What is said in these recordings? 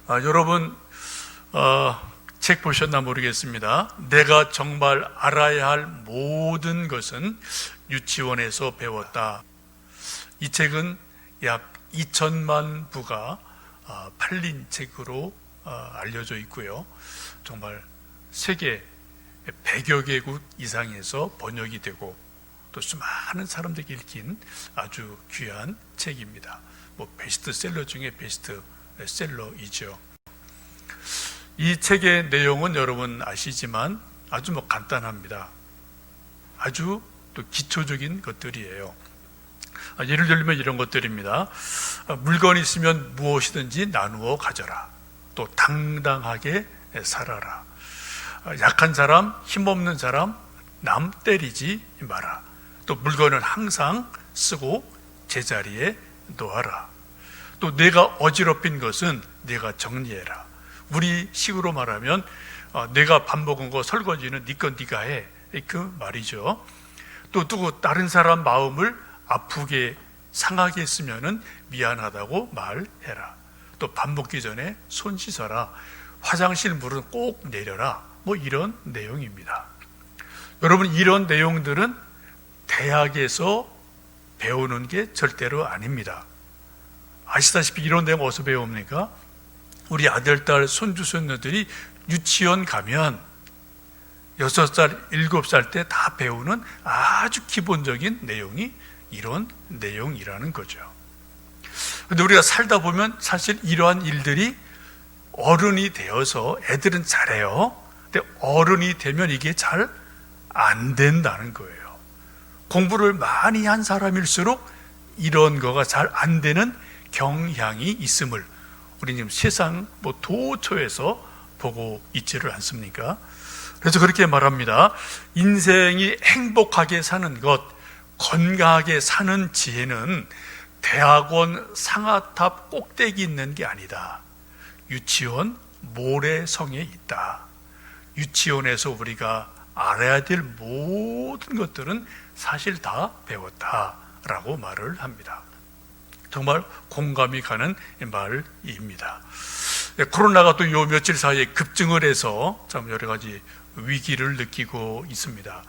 여러분 책 보셨나 모르겠습니다. 내가 정말 알아야 할 모든 것은 유치원에서 배웠다. 이 책은 약 2천만 부가 팔린 책으로 알려져 있고요. 정말 세계 100여 개국 이상에서 번역이 되고 또 수많은 사람들이 읽힌 아주 귀한 책입니다. 베스트셀러 중에 베스트셀러이죠. 이 책의 내용은 여러분 아시지만 아주 간단합니다. 아주 또 기초적인 것들이에요. 예를 들면 이런 것들입니다. 물건이 있으면 무엇이든지 나누어 가져라. 또 당당하게 살아라. 약한 사람, 힘없는 사람, 남 때리지 마라. 또 물건을 항상 쓰고 제자리에 놓아라. 또 내가 어지럽힌 것은 내가 정리해라. 우리 식으로 말하면 내가 밥 먹은 거 설거지는 네 건 네가 해. 그 말이죠. 또 누구 다른 사람 마음을 아프게 상하게 했으면 미안하다고 말해라. 또 밥 먹기 전에 손 씻어라. 화장실 물은 꼭 내려라. 이런 내용입니다. 여러분, 이런 내용들은 대학에서 배우는 게 절대로 아닙니다. 아시다시피 이런 내용 어디서 배웁니까? 우리 아들, 딸, 손주, 손녀들이 유치원 가면 6살, 7살 때 다 배우는 아주 기본적인 내용이 이런 내용이라는 거죠. 그런데 우리가 살다 보면 사실 이러한 일들이 어른이 되어서 애들은 잘해요. 근데 어른이 되면 이게 잘 안 된다는 거예요. 공부를 많이 한 사람일수록 이런 거가 잘 안 되는 경향이 있음을 우리 지금 세상 도처에서 보고 있지를 않습니까? 그래서 그렇게 말합니다. 인생이 행복하게 사는 것, 건강하게 사는 지혜는 대학원 상아탑 꼭대기 있는 게 아니다. 유치원 모래성에 있다. 유치원에서 우리가 알아야 될 모든 것들은 사실 다 배웠다라고 말을 합니다. 정말 공감이 가는 말입니다. 코로나가 또 요 며칠 사이에 급증을 해서 참 여러 가지 위기를 느끼고 있습니다.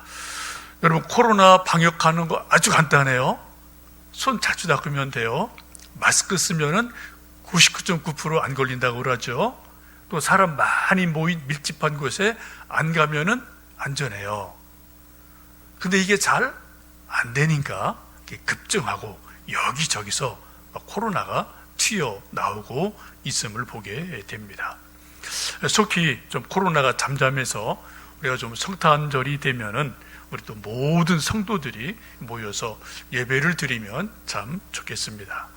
여러분, 코로나 방역하는 거 아주 간단해요. 손 자주 닦으면 돼요. 마스크 쓰면은 99.9% 안 걸린다고 그러죠. 또 사람 많이 모인 밀집한 곳에 안 가면은 안전해요. 근데 이게 잘 안 되니까 급증하고 여기저기서 코로나가 튀어나오고 있음을 보게 됩니다. 속히 좀 코로나가 잠잠해서 우리가 좀 성탄절이 되면은 우리 또 모든 성도들이 모여서 예배를 드리면 참 좋겠습니다.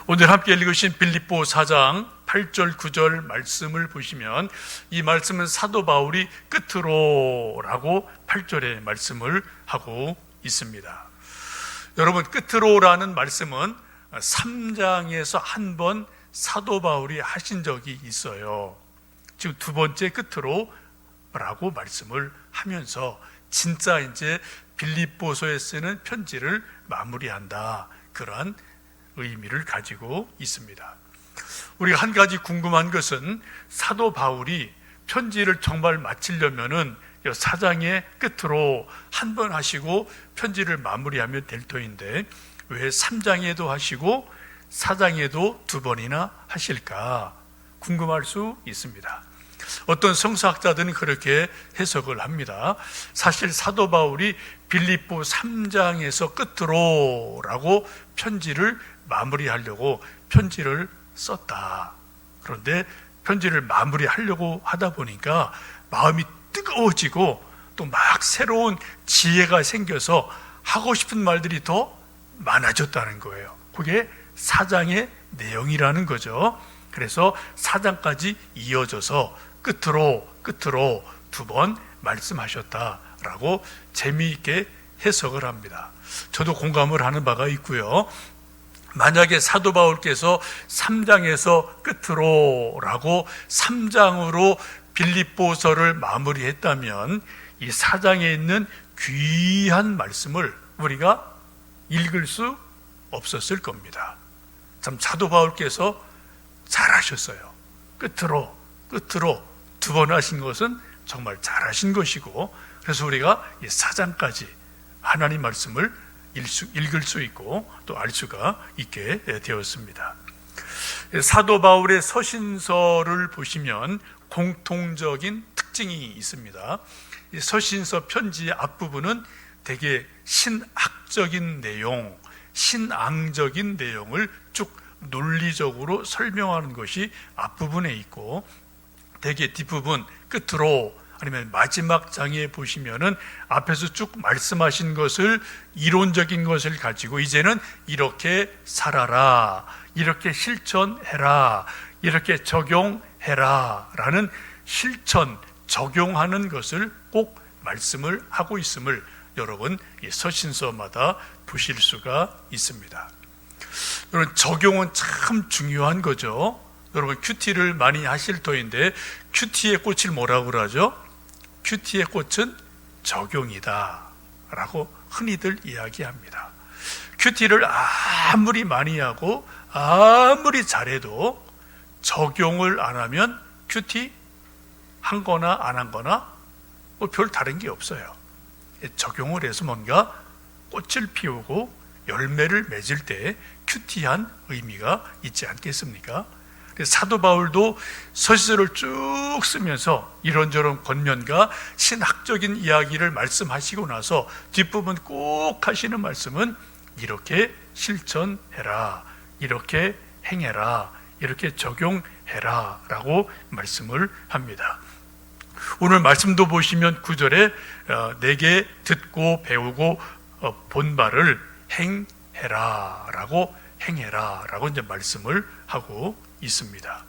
오늘 함께 읽으신 빌립보 4장 8절 9절 말씀을 보시면 이 말씀은 사도 바울이 끝으로라고 8절에 말씀을 하고 있습니다. 여러분, 끝으로라는 말씀은 3장에서 한 번 사도 바울이 하신 적이 있어요. 지금 두 번째 끝으로라고 말씀을 하면서 진짜 이제 빌립보서에 쓰는 편지를 마무리한다. 그러한 의미를 가지고 있습니다. 우리가 한 가지 궁금한 것은 사도 바울이 편지를 정말 마치려면은 4장의 끝으로 한 번 하시고 편지를 마무리하면 될 터인데 왜 3장에도 하시고 4장에도 두 번이나 하실까 궁금할 수 있습니다. 어떤 성서학자들은 그렇게 해석을 합니다. 사실 사도 바울이 빌립보 3장에서 끝으로라고 편지를 마무리하려고 편지를 썼다. 그런데 편지를 마무리하려고 하다 보니까 마음이 뜨거워지고 또 막 새로운 지혜가 생겨서 하고 싶은 말들이 더 많아졌다는 거예요. 그게 4장의 내용이라는 거죠. 그래서 4장까지 이어져서 끝으로 두 번 말씀하셨다라고 재미있게 해석을 합니다. 저도 공감을 하는 바가 있고요. 만약에 사도 바울께서 3장에서 끝으로라고 3장으로 빌립보서를 마무리했다면 이 4장에 있는 귀한 말씀을 우리가 읽을 수 없었을 겁니다. 참 사도 바울께서 잘하셨어요. 끝으로 두 번 하신 것은 정말 잘하신 것이고, 그래서 우리가 4장까지 하나님 말씀을 읽을 수 있고 또 알 수가 있게 되었습니다. 사도 바울의 서신서를 보시면 공통적인 특징이 있습니다. 이 서신서 편지의 앞부분은 되게 신학적인 내용, 신앙적인 내용을 쭉 논리적으로 설명하는 것이 앞부분에 있고, 되게 뒷부분 끝으로 아니면 마지막 장에 보시면은 앞에서 쭉 말씀하신 것을, 이론적인 것을 가지고 이제는 이렇게 살아라, 이렇게 실천해라, 이렇게 적용해라 라는 실천, 적용하는 것을 꼭 말씀을 하고 있음을 여러분 이 서신서마다 보실 수가 있습니다. 여러분, 적용은 참 중요한 거죠. 여러분, 큐티를 많이 하실 터인데 큐티의 꽃을 뭐라고 그러죠? 큐티의 꽃은 적용이다 라고 흔히들 이야기합니다. 큐티를 아무리 많이 하고 아무리 잘해도 적용을 안 하면 큐티 한 거나 안 한 거나 뭐 별 다른 게 없어요. 적용을 해서 뭔가 꽃을 피우고 열매를 맺을 때 큐티한 의미가 있지 않겠습니까? 사도 바울도 서신서를 쭉 쓰면서 이런저런 권면과 신학적인 이야기를 말씀하시고 나서 뒷부분 꼭 하시는 말씀은 이렇게 실천해라, 이렇게 행해라, 이렇게 적용해라 라고 말씀을 합니다. 오늘 말씀도 보시면 9절에 내게 듣고 배우고 본 바를 행해라 라고, 행해라 라고 이제 말씀을 하고 있습니다.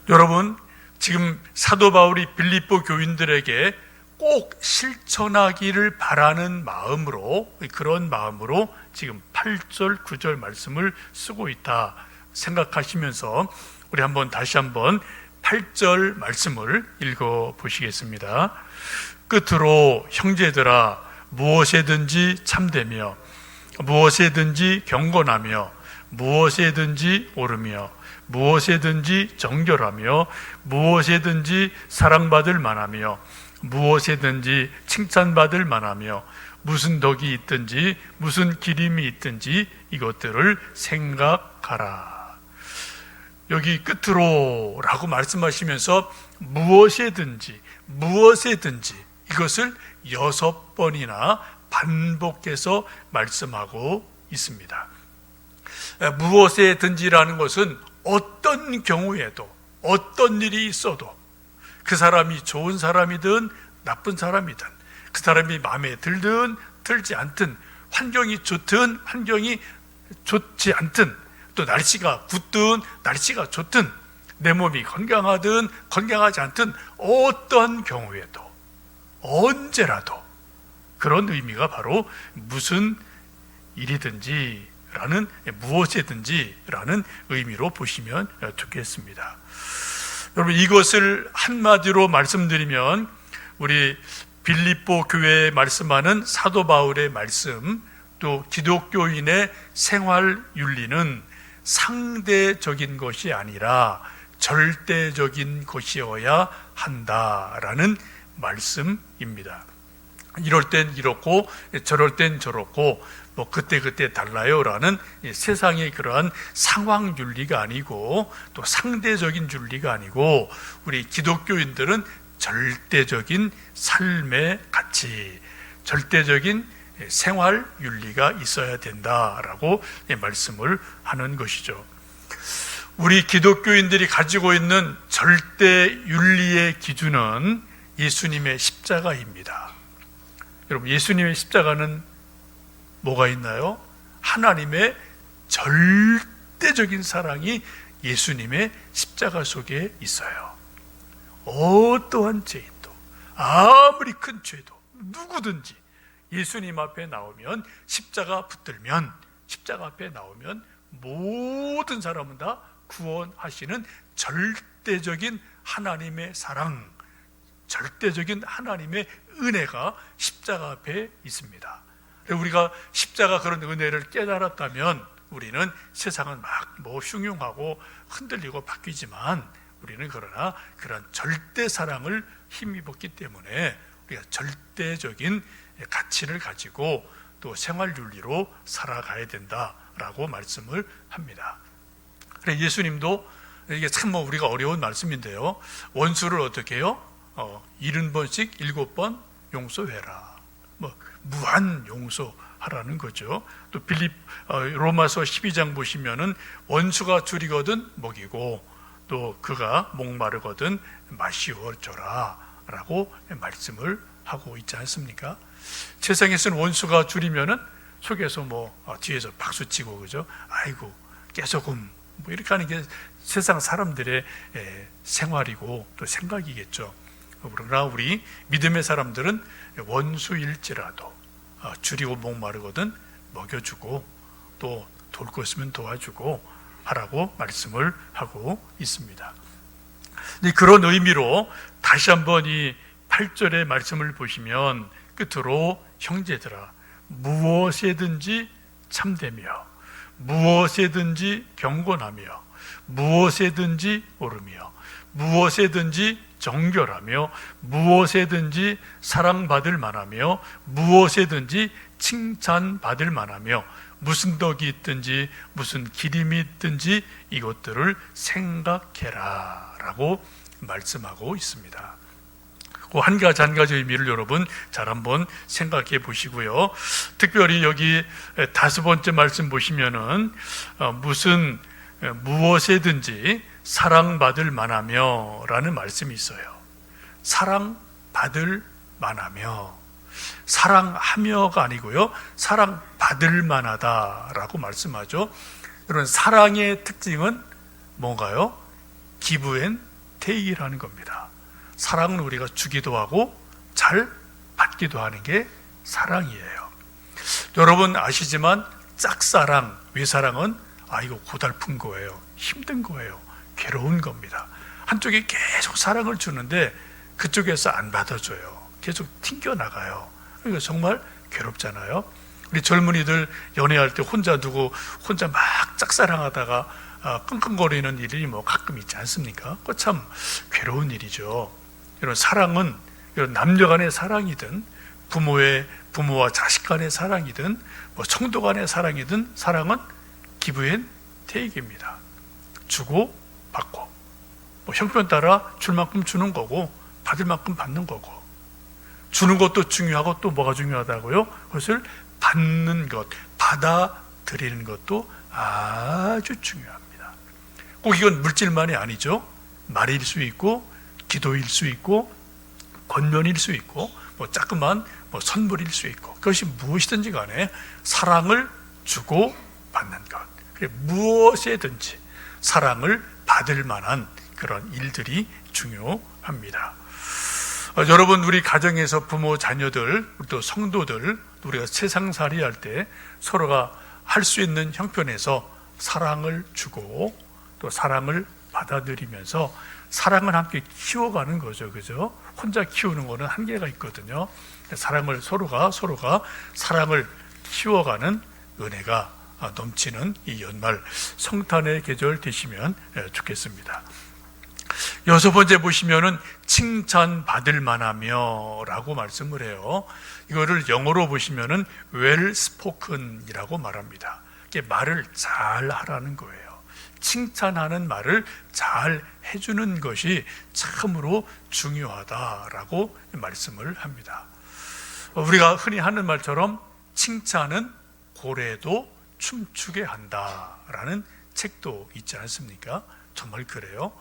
여러분, 지금 사도 바울이 빌립보 교인들에게 꼭 실천하기를 바라는 마음으로, 그런 마음으로 지금 8절, 9절 말씀을 쓰고 있다 생각하시면서 우리 다시 한번 8절 말씀을 읽어 보시겠습니다. 끝으로 형제들아, 무엇에든지 참되며 무엇에든지 경건하며 무엇에든지 옳으며 무엇에든지 정결하며 무엇에든지 사랑받을 만하며 무엇에든지 칭찬받을 만하며 무슨 덕이 있든지 무슨 기림이 있든지 이것들을 생각하라. 여기 끝으로 라고 말씀하시면서 무엇에든지 이것을 6번이나 반복해서 말씀하고 있습니다. 무엇에든지라는 것은 어떤 경우에도, 어떤 일이 있어도, 그 사람이 좋은 사람이든 나쁜 사람이든, 그 사람이 마음에 들든 들지 않든, 환경이 좋든 환경이 좋지 않든, 또 날씨가 굿든 날씨가 좋든, 내 몸이 건강하든 건강하지 않든, 어떤 경우에도 언제라도 그런 의미가 바로 무슨 일이든지 라는, 무엇이든지 라는 의미로 보시면 좋겠습니다. 여러분, 이것을 한마디로 말씀드리면 우리 빌립보 교회에 말씀하는 사도 바울의 말씀, 또 기독교인의 생활 윤리는 상대적인 것이 아니라 절대적인 것이어야 한다라는 말씀입니다. 이럴 땐 이렇고 저럴 땐 저렇고 뭐 그때 달라요라는 세상의 그러한 상황 윤리가 아니고, 또 상대적인 윤리가 아니고, 우리 기독교인들은 절대적인 삶의 가치, 절대적인 생활 윤리가 있어야 된다라고 말씀을 하는 것이죠. 우리 기독교인들이 가지고 있는 절대 윤리의 기준은 예수님의 십자가입니다. 여러분, 예수님의 십자가는 뭐가 있나요? 하나님의 절대적인 사랑이 예수님의 십자가 속에 있어요. 어떠한 죄인도, 아무리 큰 죄도, 누구든지 예수님 앞에 나오면, 십자가 붙들면, 십자가 앞에 나오면 모든 사람은 다 구원하시는 절대적인 하나님의 사랑, 절대적인 하나님의 은혜가 십자가 앞에 있습니다. 우리가 십자가 그런 은혜를 깨달았다면 우리는 세상은 막 흉흉하고 흔들리고 바뀌지만, 우리는 그러나 그런 절대 사랑을 힘입었기 때문에 우리가 절대적인 가치를 가지고 또 생활 윤리로 살아가야 된다라고 말씀을 합니다. 그래 예수님도 이게 참 우리가 어려운 말씀인데요. 원수를 어떻게 해요? 70번씩 7번 용서해라. 무한 용서하라는 거죠. 또 로마서 12장 보시면은 원수가 줄이거든 먹이고 또 그가 목마르거든 마시어줘라 라고 말씀을 하고 있지 않습니까? 세상에서는 원수가 줄이면은 속에서 뒤에서 박수치고 그죠? 아이고 깨소금 이렇게 하는 게 세상 사람들의 생활이고 또 생각이겠죠. 그러나 우리 믿음의 사람들은 원수일지라도 줄이고 목마르거든 먹여주고 또 도울 것 있으면 도와주고 하라고 말씀을 하고 있습니다. 그런 의미로 다시 한번 이 8절의 말씀을 보시면 끝으로 형제들아 무엇에든지 참되며 무엇에든지 경건하며 무엇에든지 옳으며 무엇에든지 정결하며 무엇에든지 사랑받을 만하며 무엇에든지 칭찬받을 만하며 무슨 덕이 있든지 무슨 기림이 있든지 이것들을 생각해라 라고 말씀하고 있습니다. 그 한 가지 의미를 여러분 잘 한번 생각해 보시고요. 특별히 여기 5번째 말씀 보시면은 무엇에든지 사랑받을 만하며 라는 말씀이 있어요. 사랑받을 만하며, 사랑하며가 아니고요, 사랑받을 만하다라고 말씀하죠. 그런 사랑의 특징은 뭔가요? give and take이라는 겁니다. 사랑은 우리가 주기도 하고 잘 받기도 하는 게 사랑이에요. 여러분 아시지만 짝사랑, 외사랑은 이거 고달픈 거예요. 힘든 거예요. 괴로운 겁니다. 한쪽이 계속 사랑을 주는데 그쪽에서 안 받아줘요. 계속 튕겨나가요. 그러니까 정말 괴롭잖아요. 우리 젊은이들 연애할 때 혼자 두고 혼자 막 짝사랑하다가 끙끙거리는 일이 가끔 있지 않습니까? 그거 참 괴로운 일이죠. 이런 사랑은 이런 남녀 간의 사랑이든 부모와 자식 간의 사랑이든 성도 간의 사랑이든 사랑은 give and take입니다. 주고 받고 형편 따라 줄 만큼 주는 거고 받을 만큼 받는 거고, 주는 것도 중요하고 또 뭐가 중요하다고요? 그것을 받는 것, 받아들이는 것도 아주 중요합니다. 꼭 이건 물질만이 아니죠. 말일 수 있고 기도일 수 있고 권면일 수 있고 조그만 선물일 수 있고, 그것이 무엇이든지 간에 사랑을 주고 받는 것, 무엇에든지 사랑을 받을 만한 그런 일들이 중요합니다. 여러분 우리 가정에서 부모, 자녀들, 또 성도들, 우리가 세상살이 할 때 서로가 할 수 있는 형편에서 사랑을 주고 또 사랑을 받아들이면서 사랑을 함께 키워가는 거죠. 그죠? 혼자 키우는 거는 한계가 있거든요. 사랑을 서로가 사랑을 키워가는 은혜가 넘치는 이 연말 성탄의 계절 되시면 좋겠습니다. 6번째 보시면은 칭찬받을 만하며 라고 말씀을 해요. 이거를 영어로 보시면은 well spoken이라고 말합니다. 이게 말을 잘 하라는 거예요. 칭찬하는 말을 잘 해주는 것이 참으로 중요하다라고 말씀을 합니다. 우리가 흔히 하는 말처럼 칭찬은 고래도 춤추게 한다라는 책도 있지 않습니까? 정말 그래요.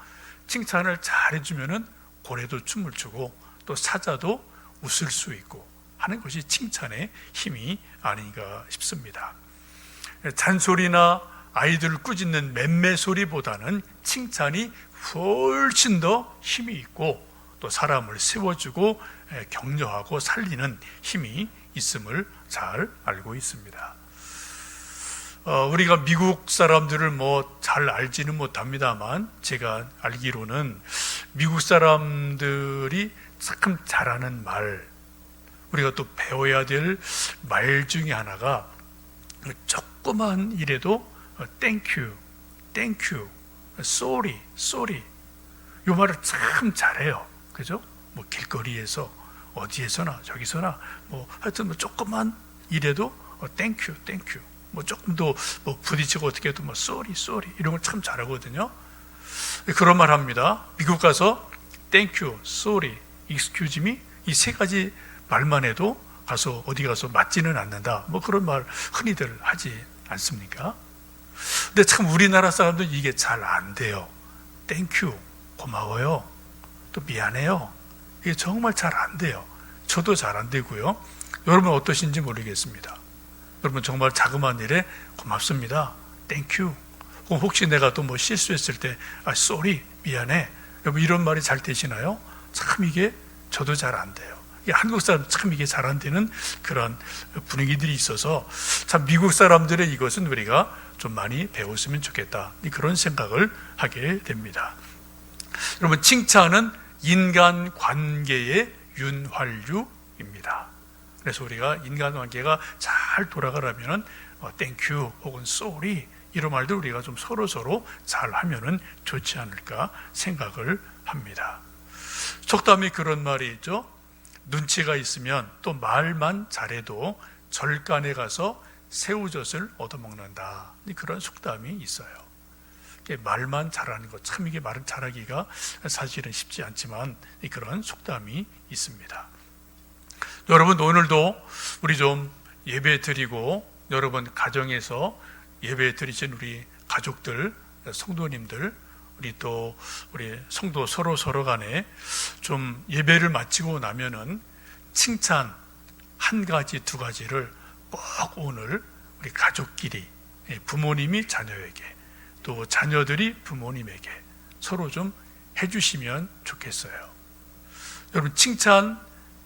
칭찬을 잘 해주면은 고래도 춤을 추고 또 사자도 웃을 수 있고 하는 것이 칭찬의 힘이 아닌가 싶습니다. 잔소리나 아이들을 꾸짖는 맴매 소리보다는 칭찬이 훨씬 더 힘이 있고 또 사람을 세워주고 격려하고 살리는 힘이 있음을 잘 알고 있습니다. 우리가 미국 사람들을 잘 알지는 못합니다만 제가 알기로는 미국 사람들이 참 잘하는 말, 우리가 또 배워야 될 말 중에 하나가 조그만 일에도 Thank you, sorry. 요 말을 참 잘해요. 그죠? 뭐 길거리에서 어디에서나 저기서나 뭐 하여튼 뭐 조금만 일해도 땡큐 땡큐, 뭐 조금 더 뭐 부딪히고 어떻게 해도 뭐 쏘리 이런 걸 참 잘하거든요. 그런 말 합니다. 미국 가서 땡큐, 쏘리, excuse me 이 세 가지 말만 해도 가서 어디 가서 맞지는 않는다. 뭐 그런 말 흔히들 하지 않습니까? 근데 참 우리나라 사람들은 이게 잘 안 돼요. 땡큐, 고마워요, 또 미안해요. 이게 정말 잘 안 돼요. 저도 잘 안 되고요. 여러분 어떠신지 모르겠습니다. 여러분 정말 자그마한 일에 고맙습니다, 땡큐. 혹시 내가 또 뭐 실수했을 때 쏘리, 미안해, 여러분 이런 말이 잘 되시나요? 참 이게 저도 잘 안 돼요. 한국 사람 참 이게 잘 안 되는 그런 분위기들이 있어서 참 미국 사람들의 이것은 우리가 좀 많이 배웠으면 좋겠다, 그런 생각을 하게 됩니다. 여러분 칭찬은 인간 관계의 윤활유입니다. 그래서 우리가 인간 관계가 잘 돌아가려면 땡큐 혹은 쏘리 이런 말들 우리가 좀 서로 잘 하면은 좋지 않을까 생각을 합니다. 속담에 그런 말이 있죠. 눈치가 있으면 또 말만 잘해도 절간에 가서 새우젓을 얻어먹는다. 그런 속담이 있어요. 말만 잘하는 것, 참 이게 말을 잘하기가 사실은 쉽지 않지만 그런 속담이 있습니다. 여러분 오늘도 우리 좀 예배 드리고, 여러분 가정에서 예배 드리신 우리 가족들, 성도님들, 우리 성도 서로 간에 좀 예배를 마치고 나면은 칭찬 한 가지 두 가지를 꼭 오늘 우리 가족끼리, 부모님이 자녀에게 또 자녀들이 부모님에게 서로 좀 해주시면 좋겠어요. 여러분 칭찬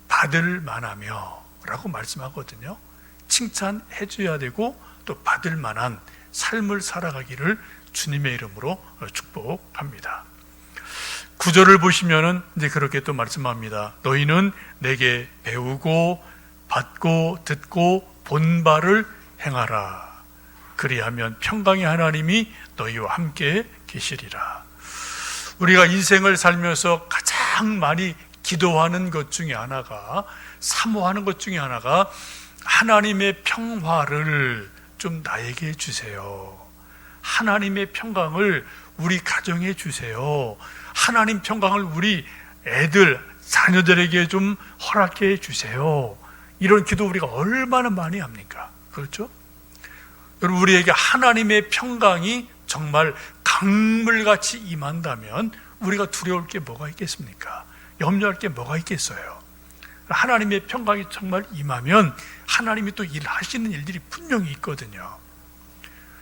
받을 만하며 라고 말씀하거든요. 칭찬해줘야 되고 또 받을 만한 삶을 살아가기를 주님의 이름으로 축복합니다. 9절을 보시면은 이제 그렇게 또 말씀합니다. 너희는 내게 배우고 받고 듣고 본 바를 행하라. 그리하면 평강의 하나님이 너희와 함께 계시리라. 우리가 인생을 살면서 가장 많이 기도하는 것 중에 하나가, 사모하는 것 중에 하나가 하나님의 평화를 좀 나에게 주세요. 하나님의 평강을 우리 가정에 주세요. 하나님 평강을 우리 애들, 자녀들에게 좀 허락해 주세요. 이런 기도 우리가 얼마나 많이 합니까? 그렇죠? 여러분 우리에게 하나님의 평강이 정말 강물같이 임한다면 우리가 두려울 게 뭐가 있겠습니까? 염려할 게 뭐가 있겠어요? 하나님의 평강이 정말 임하면 하나님이 또 일하시는 일들이 분명히 있거든요.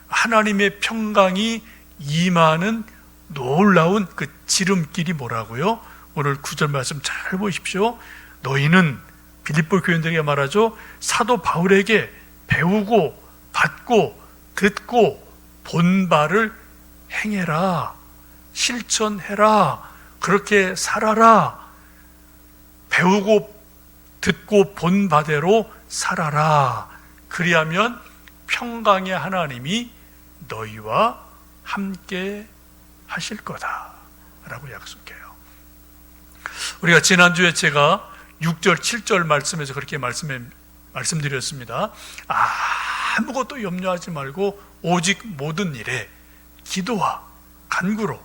하나님의 평강이 임하는 놀라운 그 지름길이 뭐라고요? 오늘 9절 말씀 잘 보십시오. 너희는, 빌립보 교인들에게 말하죠, 사도 바울에게 배우고 받고 듣고 본 바를 행해라, 실천해라, 그렇게 살아라, 배우고 듣고 본 바대로 살아라. 그리하면 평강의 하나님이 너희와 함께 하실 거다 라고 약속해요. 우리가 지난주에 제가 6절 7절 말씀에서 그렇게 말씀드렸습니다. 아무것도 염려하지 말고 오직 모든 일에 기도와 간구로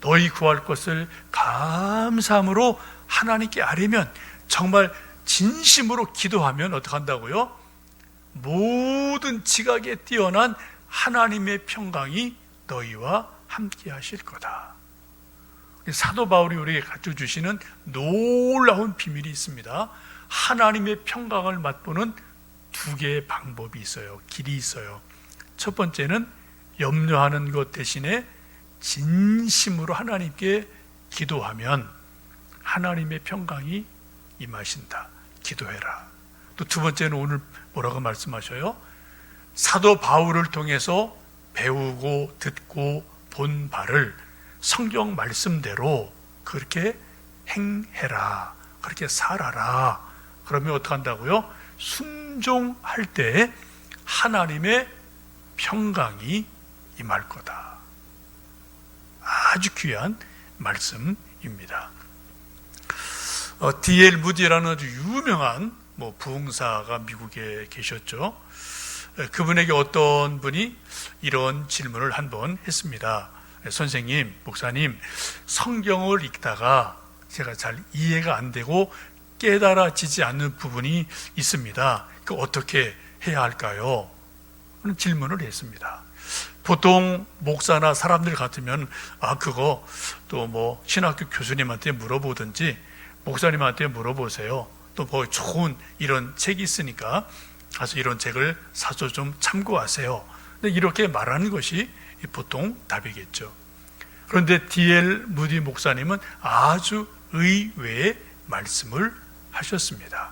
너희 구할 것을 감사함으로 하나님께 아뢰면, 정말 진심으로 기도하면 어떻게 한다고요? 모든 지각에 뛰어난 하나님의 평강이 너희와 함께 하실 거다. 사도 바울이 우리에게 가르쳐 주시는 놀라운 비밀이 있습니다. 하나님의 평강을 맛보는 두 개의 방법이 있어요. 길이 있어요. 첫 번째는 염려하는 것 대신에 진심으로 하나님께 기도하면 하나님의 평강이 임하신다. 기도해라. 또 두 번째는 오늘 뭐라고 말씀하셔요? 사도 바울을 통해서 배우고 듣고 본 바를 성경 말씀대로 그렇게 행해라, 그렇게 살아라. 그러면 어떻게 한다고요? 순종할 때 하나님의 평강이 임할 거다. 아주 귀한 말씀입니다. 입니다. D.L. 무디라는 아주 유명한 부흥사가 미국에 계셨죠. 그분에게 어떤 분이 이런 질문을 한번 했습니다. 선생님, 목사님, 성경을 읽다가 제가 잘 이해가 안 되고 깨달아지지 않는 부분이 있습니다. 그 어떻게 해야 할까요? 하는 질문을 했습니다. 보통 목사나 사람들 같으면 그거 또 신학교 교수님한테 물어보든지 목사님한테 물어보세요. 또 좋은 이런 책이 있으니까 가서 이런 책을 사서 좀 참고하세요. 근데 이렇게 말하는 것이 보통 답이겠죠. 그런데 D.L. 무디 목사님은 아주 의외의 말씀을 하셨습니다.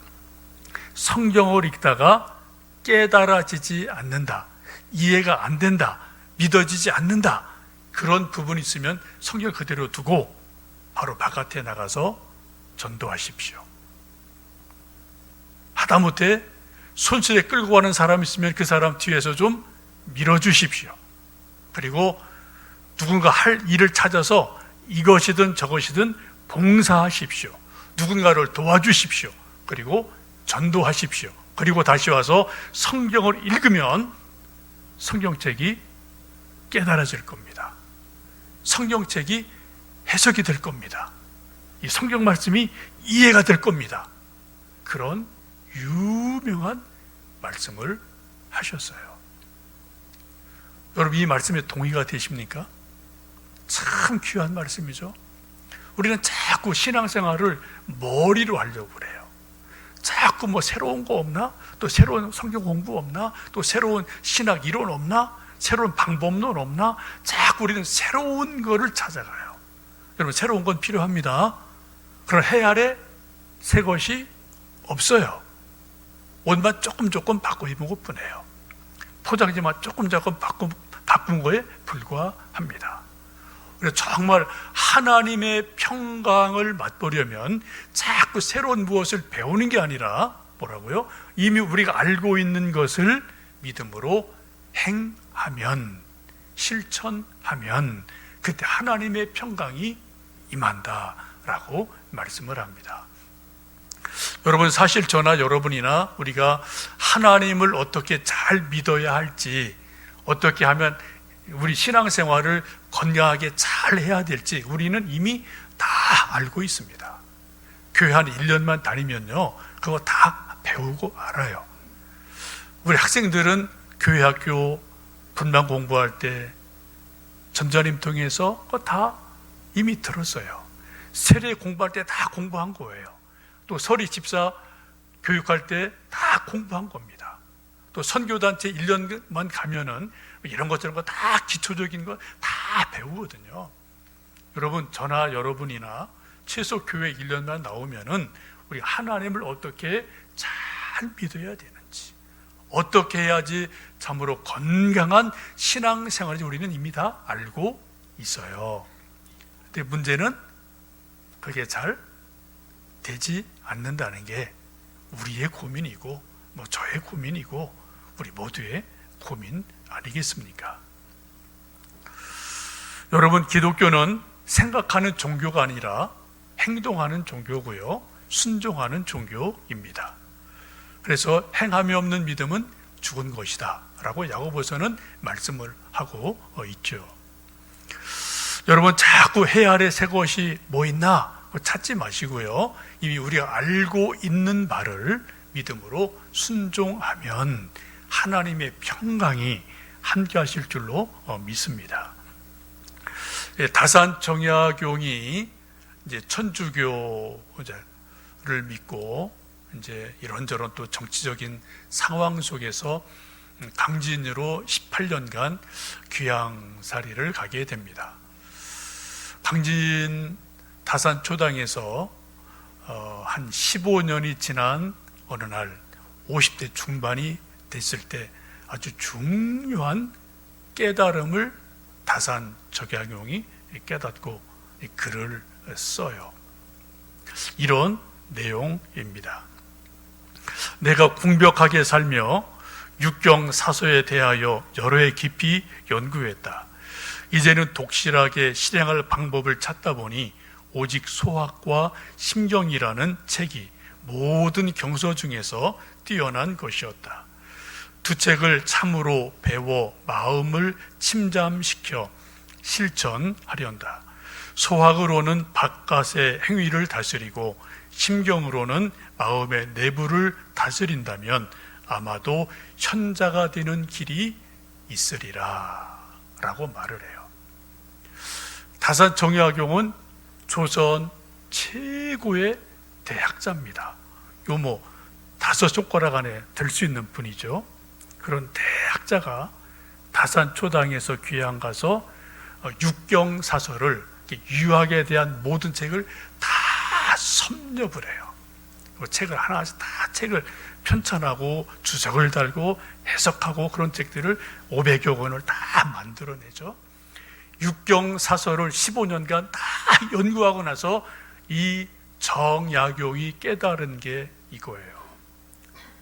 성경을 읽다가 깨달아지지 않는다, 이해가 안 된다, 믿어지지 않는다, 그런 부분이 있으면 성경 그대로 두고 바로 바깥에 나가서 전도하십시오. 하다못해 손수레 끌고 가는 사람 있으면 그 사람 뒤에서 좀 밀어주십시오. 그리고 누군가 할 일을 찾아서 이것이든 저것이든 봉사하십시오. 누군가를 도와주십시오. 그리고 전도하십시오. 그리고 다시 와서 성경을 읽으면 성경책이 깨달아질 겁니다. 성경책이 해석이 될 겁니다. 이 성경 말씀이 이해가 될 겁니다. 그런 유명한 말씀을 하셨어요. 여러분, 이 말씀에 동의가 되십니까? 참 귀한 말씀이죠. 우리는 자꾸 신앙생활을 머리로 하려고 그래요. 자꾸 새로운 거 없나? 또 새로운 성경 공부 없나? 또 새로운 신학 이론 없나? 새로운 방법론 없나? 자꾸 우리는 새로운 거를 찾아가요. 여러분, 새로운 건 필요합니다. 그러나 해 아래 새 것이 없어요. 옷만 조금 바꿔 입은 것 뿐이에요. 포장지만 조금 바꾼 거에 불과합니다. 그래서 정말 하나님의 평강을 맛보려면 자꾸 새로운 무엇을 배우는 게 아니라 뭐라고요? 이미 우리가 알고 있는 것을 믿음으로 행하면, 실천하면 그때 하나님의 평강이 임한다라고 말씀을 합니다. 여러분, 사실 저나 여러분이나 우리가 하나님을 어떻게 잘 믿어야 할지, 어떻게 하면 우리 신앙생활을 건강하게 잘 해야 될지 우리는 이미 다 알고 있습니다. 교회 한 1년만 다니면요, 그거 다 배우고 알아요. 우리 학생들은 교회 학교 분만 공부할 때 전자님 통해서 그거 다 이미 들었어요. 세례 공부할 때 다 공부한 거예요. 또 서리 집사 교육할 때 다 공부한 겁니다. 또 선교단체 1년만 가면은 이런 것 저런 거 다 기초적인 거 다 배우거든요. 여러분, 저나 여러분이나 최소 교회 1년만 나오면은 우리 하나님을 어떻게 잘 믿어야 되는지, 어떻게 해야지 참으로 건강한 신앙생활인지 우리는 이미 다 알고 있어요. 근데 문제는 그게 잘 되지 않는다는 게 우리의 고민이고 저의 고민이고 우리 모두의 고민 아니겠습니까? 여러분, 기독교는 생각하는 종교가 아니라 행동하는 종교고요, 순종하는 종교입니다. 그래서 행함이 없는 믿음은 죽은 것이다 라고 야고보서는 말씀을 하고 있죠. 여러분, 자꾸 해 아래 새 것이 뭐 있나 찾지 마시고요, 이미 우리가 알고 있는 바를 믿음으로 순종하면 하나님의 평강이 함께 하실 줄로 믿습니다. 다산 정약용이 이제 천주교를 믿고 이제 이런저런 또 정치적인 상황 속에서 강진으로 18년간 귀양살이를 가게 됩니다. 강진 다산 초당에서 한 15년이 지난 어느 날 50대 중반이 됐을 때 아주 중요한 깨달음을 다산 정약용이 깨닫고 글을 써요. 이런 내용입니다. 내가 궁벽하게 살며 육경 사서에 대하여 여러 해 깊이 연구했다. 이제는 독실하게 실행할 방법을 찾다 보니 오직 소학과 심경이라는 책이 모든 경서 중에서 뛰어난 것이었다. 두 책을 참으로 배워 마음을 침잠시켜 실천하련다. 소학으로는 바깥의 행위를 다스리고 심경으로는 마음의 내부를 다스린다면 아마도 현자가 되는 길이 있으리라 라고 말을 해요. 다산 정약용은 조선 최고의 대학자입니다. 요 다섯 손가락 안에 들 수 있는 분이죠. 그런 대학자가 다산 초당에서 귀양 가서 육경사설을, 유학에 대한 모든 책을 다 섭렵을 해요. 그 책을 하나씩 다 책을 편찬하고 주석을 달고 해석하고 그런 책들을 500여 권을 다 만들어내죠. 육경사설을 15년간 다 연구하고 나서 이 정약용이 깨달은 게 이거예요.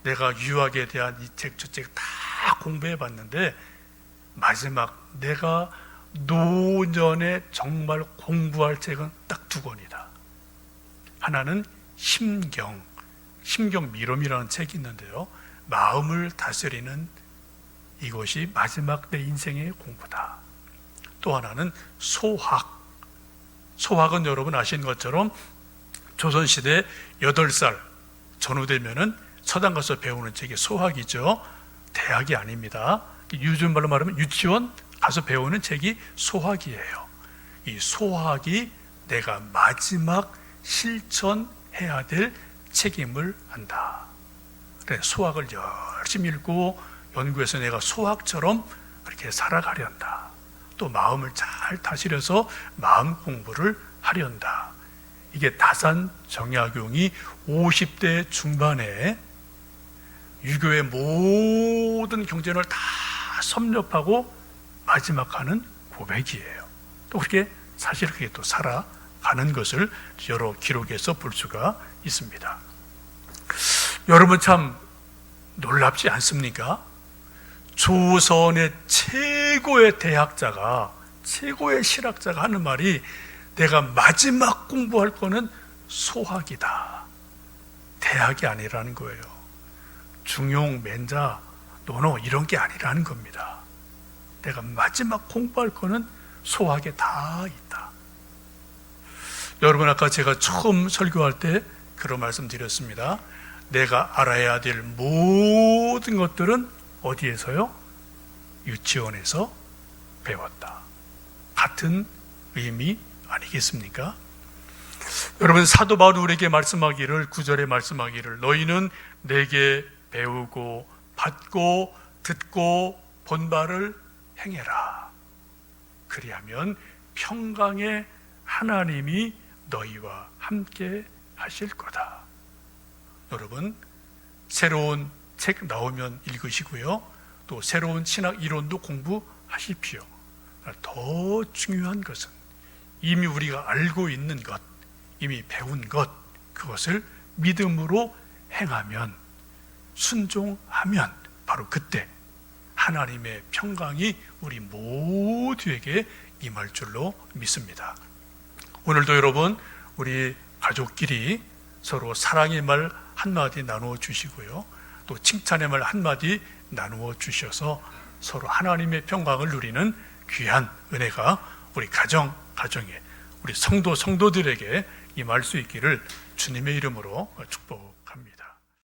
내가 유학에 대한 이 책, 저 책 다 공부해 봤는데 마지막 내가 노년에 정말 공부할 책은 딱 두 권이다. 하나는 심경미름이라는 책이 있는데요. 마음을 다스리는 이것이 마지막 내 인생의 공부다. 또 하나는 소학. 소학은 여러분 아시는 것처럼 조선시대 8살 전후되면은 서당 가서 배우는 책이 소학이죠. 대학이 아닙니다. 요즘 말로 말하면 유치원 가서 배우는 책이 소학이에요. 이 소학이 내가 마지막 실천해야 될 책임을 안다. 그래, 소학을 열심히 읽고 연구해서 내가 소학처럼 그렇게 살아가련다. 또 마음을 잘 다스려서 마음 공부를 하련다. 이게 다산 정약용이 50대 중반에 유교의 모든 경전을 다 섭렵하고 마지막 하는 고백이에요. 또 그렇게 사실 그게 또 살아가는 것을 여러 기록에서 볼 수가 있습니다. 여러분 참 놀랍지 않습니까? 조선의 최고의 대학자가, 최고의 실학자가 하는 말이 내가 마지막 공부할 거는 소학이다. 대학이 아니라는 거예요. 중용, 맨자, 노노 이런 게 아니라는 겁니다. 내가 마지막 공부할 거는 소학에 다 있다. 여러분 아까 제가 처음 설교할 때 그런 말씀 드렸습니다. 내가 알아야 될 모든 것들은 어디에서요? 유치원에서 배웠다. 같은 의미 아니겠습니까? 여러분 사도 바울이 우리에게 말씀하기를 9절에 말씀하기를 너희는 내게 배우고 받고 듣고 본 바를 행해라. 그리하면 평강의 하나님이 너희와 함께 하실 거다. 여러분 새로운 책 나오면 읽으시고요. 또 새로운 신학 이론도 공부하십시오. 더 중요한 것은 이미 우리가 알고 있는 것, 이미 배운 것, 그것을 믿음으로 행하면, 순종하면 바로 그때 하나님의 평강이 우리 모두에게 임할 줄로 믿습니다. 오늘도 여러분 우리 가족끼리 서로 사랑의 말 한마디 나누어 주시고요. 또 칭찬의 말 한마디 나누어 주셔서 서로 하나님의 평강을 누리는 귀한 은혜가 우리 가정에 우리 성도들에게 임할 수 있기를 주님의 이름으로 축복합니다.